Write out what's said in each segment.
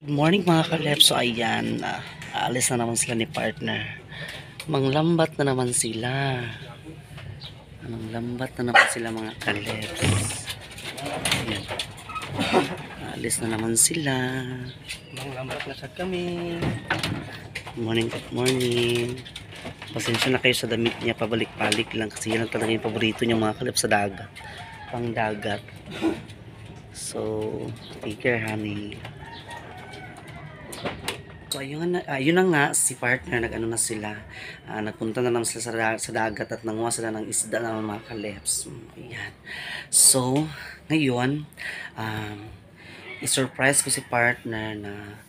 Good morning mga kalep. So ayan, aalis na naman sila ni partner. Manglambat na naman sila. Manglambat na naman sila mga kalep. Ayan. Aalis na naman sila. Manglambat na sa kami. Good morning, good morning. Pasensya na kayo sa damit niya, pabalik-balik lang kasi yan talaga yung paborito niya mga kalep sa dagat. Pang dagat. So, take care honey. So ayun na nga si partner nag-ano na sila, nagpunta na naman sila sa dagat at nanguha sila ng isda naman mga kaleps. Ayan. So ngayon i-surprise ko si partner na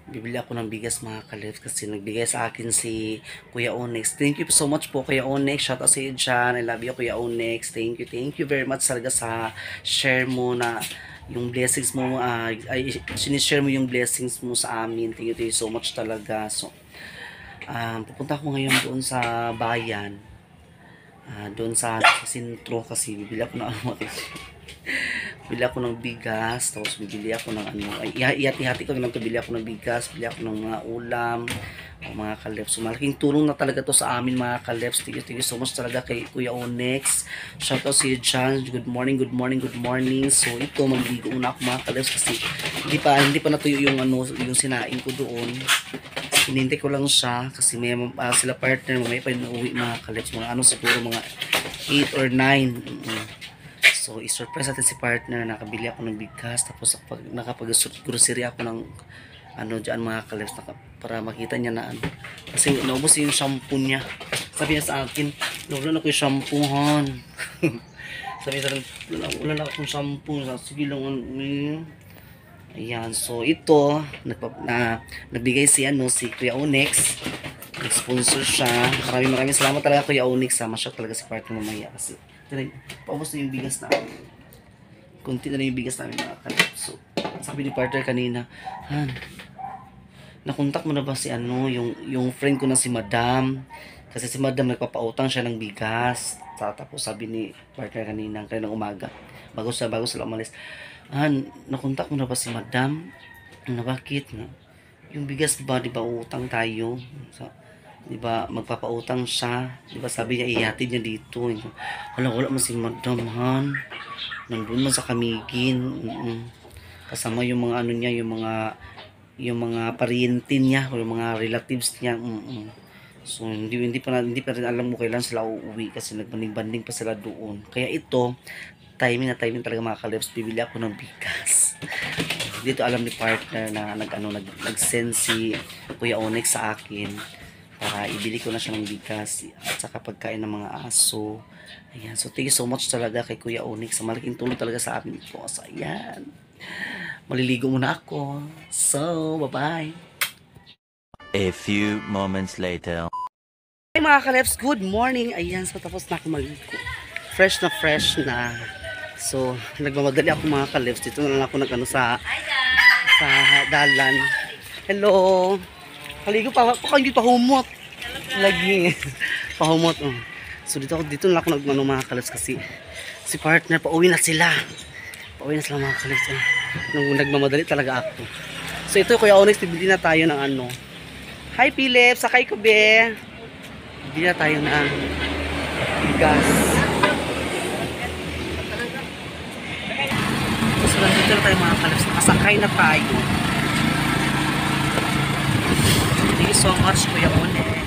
bibili ako ng bigas mga kaleps kasi nagbigay sa akin si Kuya Onyx. Thank you so much po Kuya Onyx. Shout out sa iyo dyan. I love you Kuya Onyx. Thank you very much talaga sa share mo na yung blessings mo, ay sinishare mo yung blessings mo sa amin. Thank you so much talaga. So pupunta ako ngayon doon sa bayan, doon sa sentro kasi bibili ako ng ano bibili ako ng bigas, tapos bibili ako ng ano, ihati-hati ko lang, bibili ako ng bigas, bibili ako ng mga ulam o mga kaleps. So malaking tulong na talaga to sa amin mga kaleps. Thank you so much talaga kay Kuya Onyx. Shout out si John. Good morning, good morning, good morning. So ito, magligo muna ako mga kaleps kasi hindi pa natuyo yung ano, yung sinaing ko doon. Hinintay ko lang siya kasi may sila partner, may pa inuwi mga kaleps, mga ano siguro mga 8 or 9. So, i-surprise natin si partner. Nakabili ako ng bigas. Tapos, nakapag-grocery ako ng ano dyan mga kaleps para makita niya na ano. Kasi naubos yung shampoo niya. Sabi niya sa akin, wala na ko yung shampoo, hon. Sabi niya sa akin, wala na akong shampoo. Sige lang. Ayan. So, ito, nagbigay si Kuya Onyx. Nag-sponsor siya. Maraming salamat talaga Kuya Onyx. Masya talaga si partner mamaya kasi paubos na yung bigas namin. Kunti na yung bigas namin mga kalip. So, sabi ni partner kanina, Han, nakontak mo na ba si yung friend ko na si Madam? Kasi si Madam nagpapautang siya ng bigas. Tapos sabi ni partner kanina, kanina umaga, bago sila umalis, Han, nakontak mo na ba si Madam? Ano, bakit? Yung bigas ba, di ba utang tayo? So, di ba magpapautang siya, di ba sabi niya ihatid niya dito. Wala man si Madam Han, nandun man sa Kamigin. Kasama yung mga ano niya, yung mga pariente niya o yung mga relatives niya. So hindi pa rin alam mo kailan sila uuwi kasi nagbanding-banding pa sila doon. Kaya ito, timing talaga mga kalips, bibili ako ng bigas. Dito alam ni partner na nag-send si Kuya Onyx sa akin para ibili ko na siya ng bigas at saka pagkain ng mga aso. Ayan. So, thank you so much talaga kay Kuya Onyx. Malaking tulong talaga sa amin po. So, ayan. Maliligo muna ako. So, bye-bye. A few moments later. Hey mga kaleps, good morning. Ayan, so tapos na ako maligo. Fresh na. So, nagmamadali ako mga kaleps. Dito na lang ako sa dalan. Hello. Kaligo pa hindi pa humot. Lagi. Pahumot. So dito na ako mga kaleps kasi si partner pauwi na sila. Mga kaleps. Nagmamadali talaga ako. So ito Kuya Onyx, bibili na tayo ng ano. Hi Philip, sakay ko be. Bibili na tayo ng bigas. So nandito na tayo mga kaleps. Nakasakay na tayo. Thank you so much Kuya Onyx.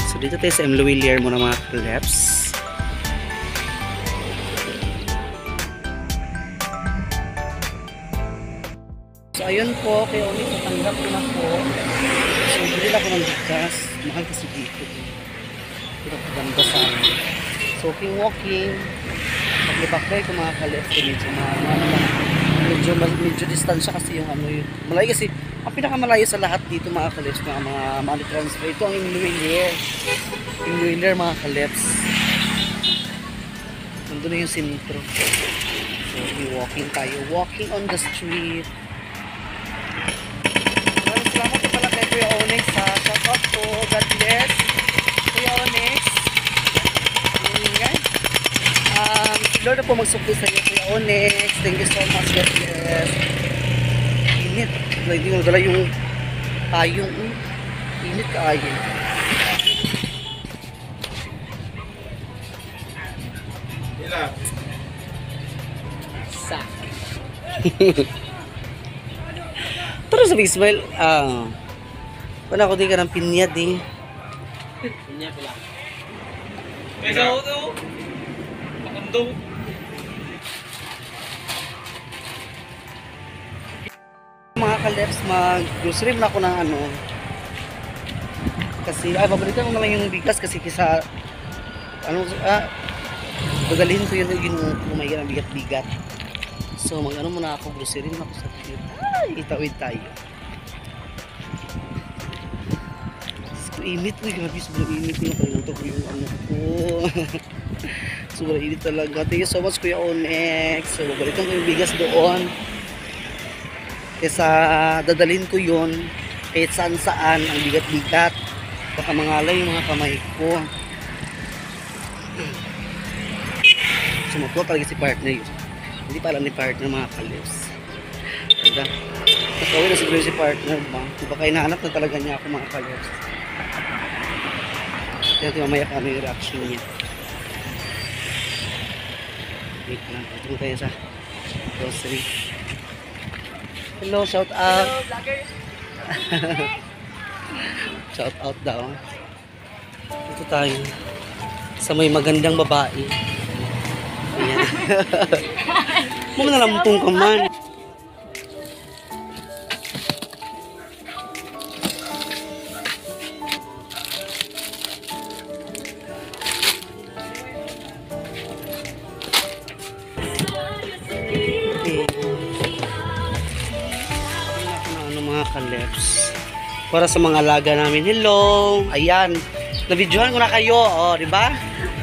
So dito tayo sa M. Luwilier muna mga kaleps. So ayun po, kaya ulit natanggap ko na po. So bili ako ng bigas. Mahal kasi dito. Dito ko ganda sa amin. So walking. Paglipakay ko mga kaleps. Medyo mahal lang. medyo distansya kasi yung ano yun. Malayo kasi, ang pinakamalayo sa lahat dito mga kalips, mga money transfer. Ito ang Inwheeler. Inwheeler mga kalips. Nandun na yung sentro. So, walking tayo. Walking on the street. Maraming salamat po pala kay Kuya Onyx sa shoutout po. God bless. Kuya Onyx. Si Lord na po magsukli sa iyo, Kuya Onyx. Thank you so much. God bless. Init. Hindi mo dala yung tayong. Init ka ayon. Pero sa Big Smile, wala ko di ka ng pinyad eh. Pinyad pala. Kaya ako to. Pakundo. Mga kaleps, mag-grocery na ako ng ano. Kasi, pabalikan ko na lang yung bigas kasi kisa, dadalhin ko yun yung kumayan ng bigat-bigat. So, mag-ano muna ako, grocery muna ako sa cute. Ay, itawid tayo. Init ko, grabe, sobrang init ko. Nakalimutan ko yung ano ko. Sobrang init talaga. Thank you so much, Kuya Onyx. So, babalikan ko yung bigas doon. Kesa dadalhin ko yun kahit saan-saan ang bigat-bigat. Baka mangalay yung mga kamay ko. Sumutuwa talaga si partner yun. Hindi pa alam ni partner mga kalips. Diba? Nakawin na siguro si partner ba? Baka hinahanap na talaga niya ako mga kalips. Kaya mamaya ka ano yung reaction niya. Wait lang. Ito tayo sa grocery. Hello, shout out. Hello, vlogger. Shout out daw. Ito tayo sa may magandang babae. Ayan. Huwag na lampong ka man. Mga kaleps para sa mga alaga namin. Hello. Ayan. Na-videohan ko na kayo. Oh, di ba?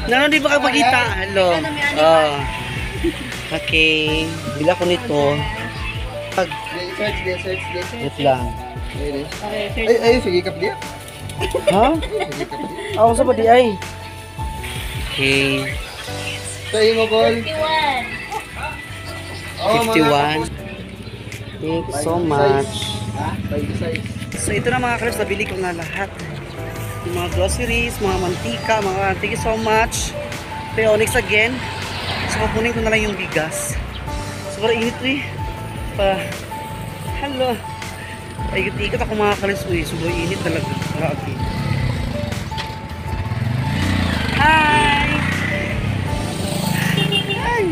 Nanon di ba kayo makita? Hello. Oh. Okay. Bila ko nito. Wait lang. Ay, sige kap dia. Ha? Ako sa ba di ay? Okay. Sa imo call. 51. Thank you so much. Size. So ito na mga kalips, nabili ko na lahat. Yung mga groceries, mga mantika, mga thank you so much. Kuya Onyx again. So kukunin ko na lang yung bigas. Sobrang init eh. Hello. Ikot-ikot ako mga kalips. Uy, sobrang init talaga. Grabe. Hi! Hi!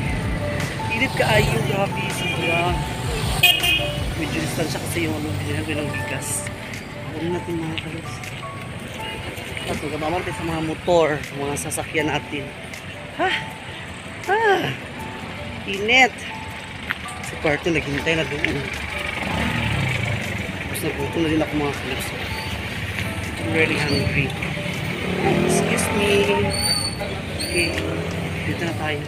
Init ka ayo, grabe. Sobrang. Medyo distansya kasi yung binigyan ko ng bigas. Ano natin mga kalips. Tapos magkamaman tayo sa mga motor, sa mga sasakyan natin. Init. Si partner naghintay na doon. Tapos nagutom na din ako mga kalips. I'm really hungry. Excuse me. Okay. Dito na tayo.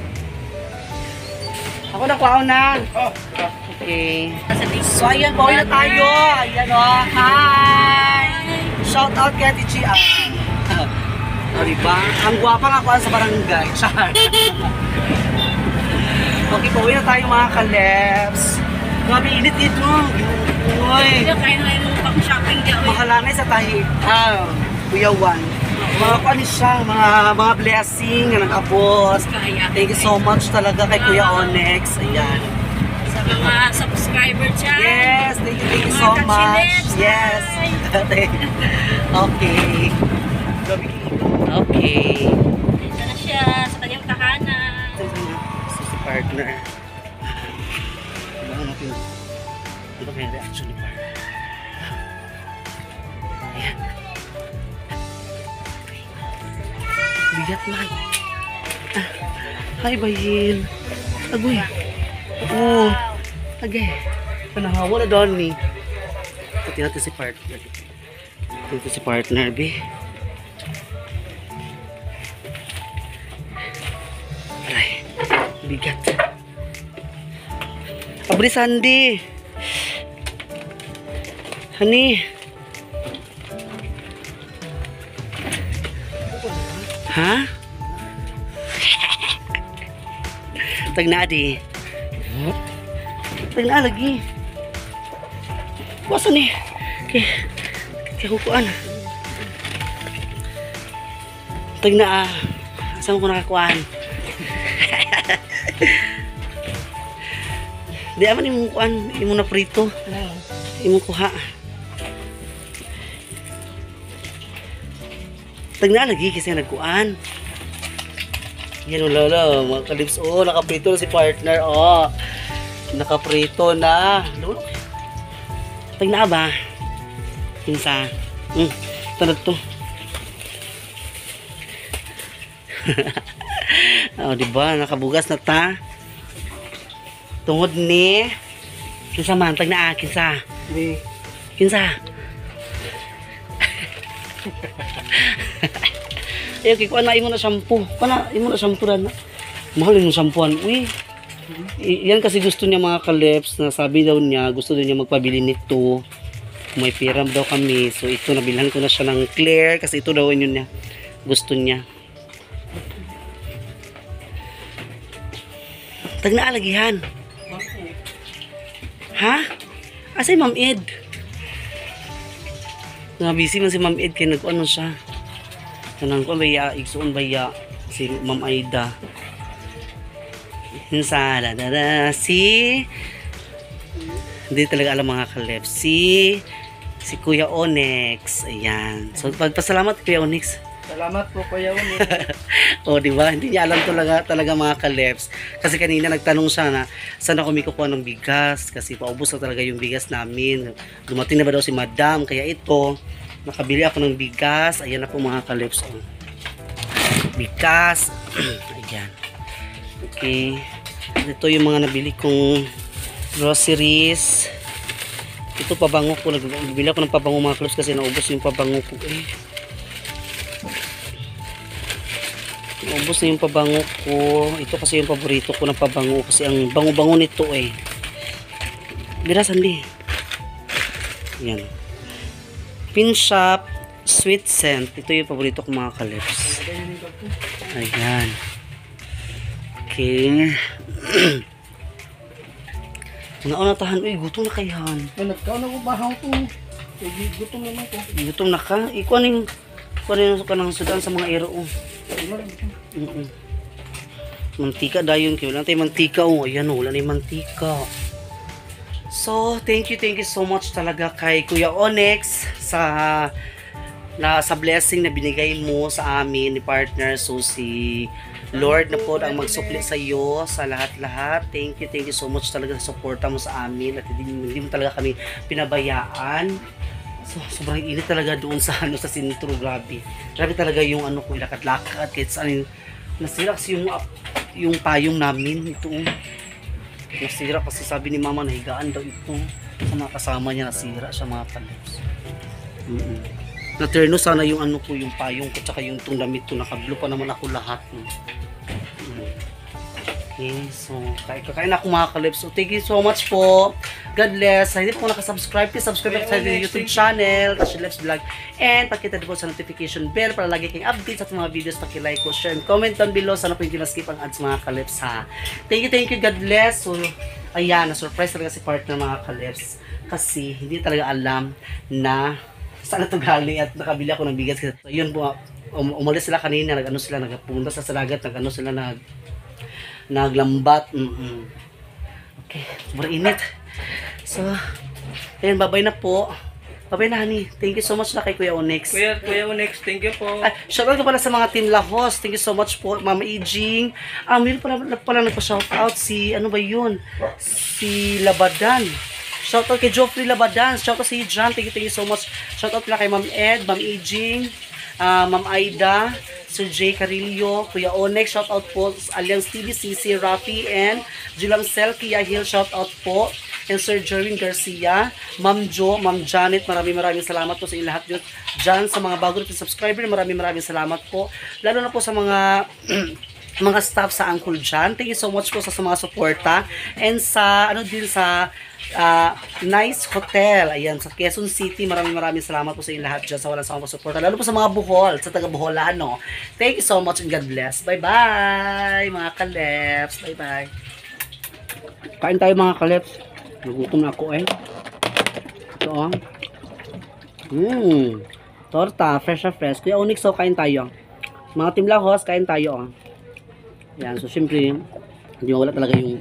Ako na kuha na. Okay. So ayan, pauwi na tayo. Ayan o. Hi! Shout out kay Ate Gia. O diba? Ang gwapa nga kuha sa barangay. Char. Okay, pauwi na tayo mga kaleps. Grabe init dito. Uy. Kaya na yung pang-shopping dyan. Makalanay sa tayo. Kuya Juan. Mga kuha ni siya, mga blessing na nag-abot. Thank you so much talaga kay Kuya Onyx. Ayan. Sa mga subscriber dyan. Yes, thank you so Mga much. kachilips, Yes. Okay. Okay. Dito na siya sa kanyang tahanan. Si partner. Kailangan natin. Dito kaya reaction ni partner. Ayan. Bigat man. Hi, Bayin. Agoy. Oh. Okay. Panahawa na doon ni. Pati natin si partner. Ito si partner, B. Aray. Bigat. Abri Sandy. Honey. Ha? Tagna di. Tagna lagi. Basa ni. Kaya kukuan. Tagna Saan ko nakakuan? Di aman imong kuan, imong na prito. Imong kuha. Tagna lagi kasi nagkuan. Yan o lolo, mga kalips. Oh, nakaprito na si partner. Oh, nakaprito na. Lolo. Tagna ba? Pinsa. Tanad to. Oh, diba? Nakabugas na ta. Tungod ni. Kinsa man, tagna kinsa. Kinsa. Ayaw, kikuan na imo na shampoo. Pana, imo na shampoo na. Mahal yung shampooan. Uy, yan kasi gusto niya mga kalips na sabi daw niya, gusto daw niya magpabili nito. May piram daw kami. So, ito, nabilhan ko na siya ng clear kasi ito daw yun niya. Gusto niya. Tag na alagihan. Ha? Asay Ma'am Ed? Busy man si Ma'am Ed kaya nag-ano siya. Kanang ko baya, igsuon baya si Ma'am Aida. Hinsala, si hindi talaga alam mga kalep. Si Kuya Onyx. Ayan. So pagpasalamat Kuya Onyx. Salamat po Kuya Onyx. O, di ba? Hindi niya alam talaga mga kaleps. Kasi kanina nagtanong siya na saan ako may kukuha ng bigas kasi paubos na talaga yung bigas namin. Dumating na ba daw si Madam? Kaya ito, nakabili ako ng bigas. Ayan na po mga kaleps. Oh. Bigas. Ayan. Okay. Ito yung mga nabili kong groceries. Ito pabango ko. Nagbili ako ng pabango mga kaleps kasi naubos yung pabango ko. Ubos na yung pabango ko. Ito kasi yung paborito ko ng pabango kasi ang bango-bango nito eh. Birasan di. Yan. Pin Shop Sweet Scent. Ito yung paborito ko mga kalips. Ayan. Okay. Una tahan. Uy, gutom na kayahan. Nagkaw na ko bahaw to. Gutom naman ko. Gutom na ka? Ikuanin ka ng sudan sa mga ero. Mantika dayon kayo. Wala tayong mantika. Oh, ayan oh, wala na yung mantika. So, thank you so much talaga kay Kuya Onyx sa blessing na binigay mo sa amin ni partner. So, si Lord na po ang magsupli sa iyo sa lahat-lahat. Thank you so much talaga sa suporta mo sa amin at hindi mo talaga kami pinabayaan. So, sobrang init talaga doon sa sa sentro, grabe. Grabe talaga yung ko, lakat-lakat kahit saan nasira kasi yung payong namin ito. Nasira kasi sabi ni mama nahigaan daw ito. Sa mga kasama niya nasira siya mga kalips. Naterno sana yung ko, yung payong ko tsaka yung itong damit ko, nakablo pa naman ako lahat. Okay, so kakain ako mga kalips. So thank you so much po. God bless. Sa hindi po nakasubscribe, please subscribe sa YouTube channel, Tasha Lips Vlog. And pakita din po sa notification bell para lagi kayong update sa mga videos. Paki-like po, share, and comment down below. Sana po hindi ma-skip ang ads mga kalips ha. Thank you. God bless. So, ayan, na-surprise talaga si partner mga kalips. Kasi hindi talaga alam na saan ito galing at nakabili ako ng bigas. So, yun po, umalis sila kanina, nagpunta sa salagat, naglambat. Okay, sobrang init. So, ayun, babay na po. Babay na, honey. Thank you so much na kay Kuya Onyx. Kuya Onyx, thank you po. Shoutout ko pala sa mga team Lahos. Thank you so much po, Mama Ejing. Meron pala nagpa-shoutout si, ano ba yun? Si Labadan. Shoutout kay Joffrey Labadan. Shoutout si John. Thank you so much. Shoutout pala kay Ma'am Ed, Ma'am Ejing, Ma'am Aida, Sir J. Carillo, Kuya Onyx, shoutout po, Alliance TVCC, Rafi, and Julam Sel, Kia Hill, shoutout po. and Sir Jerwin Garcia, Ma'am Jo, Ma'am Janet, maraming salamat po sa inyo lahat dyan. Sa mga bago natin subscriber, maraming salamat po. Lalo na po sa mga mga staff sa Uncle John. Thank you so much po sa mga suporta. And sa, Nice Hotel. Ayan, sa Quezon City. Maraming salamat po sa inyo lahat dyan sa walang sawang suporta. Lalo po sa mga Bohol, sa taga Boholano. Thank you so much and God bless. Bye-bye, mga kaleps. Bye-bye. Kain tayo mga kaleps. Nagutom na ako eh. Ito torta, fresh na fresh. Kuya Onyx, so kain tayo. Mga Team Lahos, kain tayo. Yan, so syempre, hindi mawala talaga yung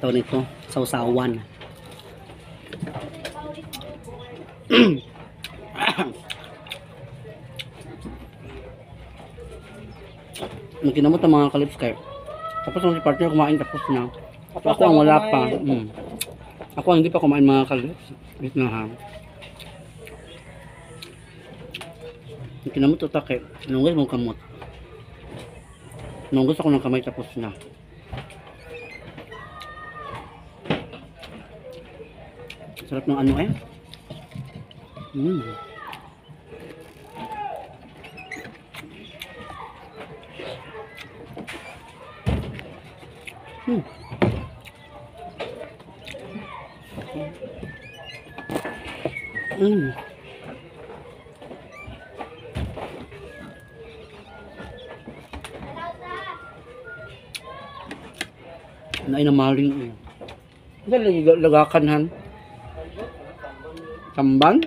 tawag nito, sausawan. Kinamot ang mga kalips kayo. Tapos ang si partner kumain tapos na. Ako ang wala pa. Ako ang hindi pa kumain mga kalips. Wait na ha. Kinamot ito takip. Nunggas mong kamot. Nunggas ako ng kamay tapos na. Sarap ng ano eh. Nain na maling eh. Dali lagakan han. Tamban.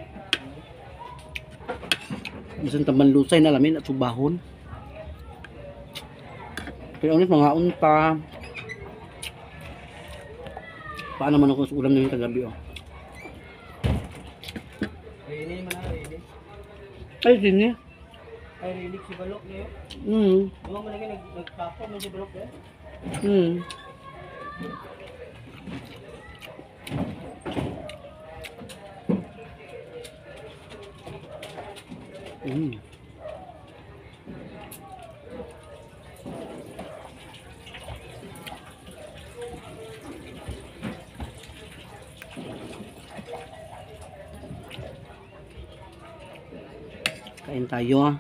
Bisan tamban lusay na lamin at subahon. Kaya ulit mga unta. Paano man ako sa ulam na yung kagabi Rini man na, rini. Ay, sini. Ay, rini si Balok niyo. Mga man lagi nagpapa mo si Balok eh. Kain tayo